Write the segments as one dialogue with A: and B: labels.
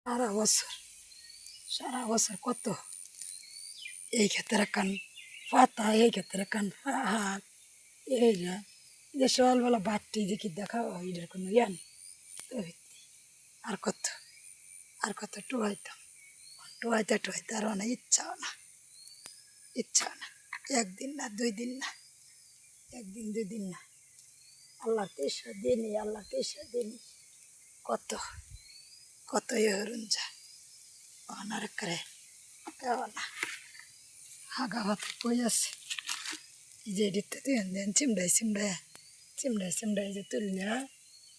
A: সারা বছর সারা বছর কত এই ক্ষেত্রে কান পাতা এই ক্ষেত্রে কান হাত এই যে সকালবেলা বাড়তি দেখি দেখা হয় এটার কোনো ইয়া নেই তো আর কত টুয়াইতাম টুয়াইতে আর অনেক ইচ্ছা না একদিন না 2 দিন না একদিন 2 দিন না আল্লাহ তেসা দিনই কত কত হরুন যা অনার করে না হাগা ভাত কই আছে এই যে এদিকটা তুই দেন চিমড়ায় যে তুললে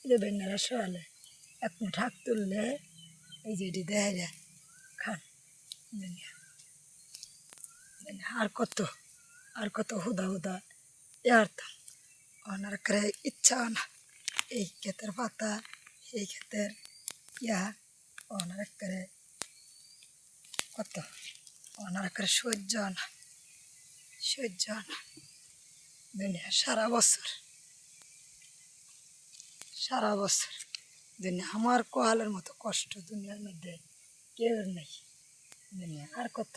A: এই যে বেনারা শোয়ালে এক মুঠ হাক তুললে এই যে এটি দেয় রে খান দুনিয়া আর কত হুদা ইয়ারতাম ওনার করে ইচ্ছা না এই ক্ষেতের পাতা এই ক্ষেতের ইয়া ওনার করে কত ওনার করে সহ্য না দুনিয়া সারা বছর দুনিয়া আমার কোহালের মতো কষ্ট দুনিয়ার মধ্যে কেউ নেই দুনিয়া আর কত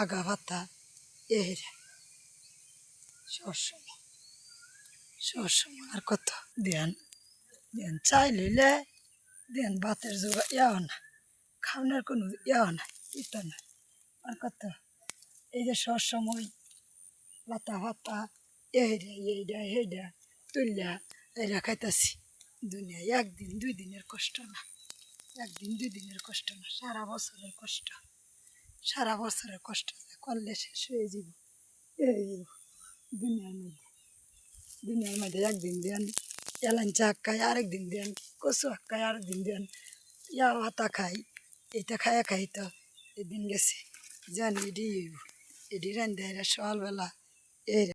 A: আগা ভাতা এই সবসময় আর কত দেন চাই লইলে দেন ভাতের জোগা ইয়াও না খাওয়ানোর কোনো ইয়াও না ইটা না আর কত এই যে সবসময় লাতা ভাতা এইটা তুললা এরা খাইতাছি দুনিয়া একদিন 2 দিনের কষ্ট না সারা বছরের কষ্ট করলে শেষ হয়ে যাব এই দুনিয়ার মধ্যে একদিন দেন এলান চাক খাই আরেকদিন দেন কচু শাক খাই আরেকদিন দেন ইয়া ভাতা খাই এটা খাই তো এদিন গেছে জানি এডি রান্ধে সকালবেলা এই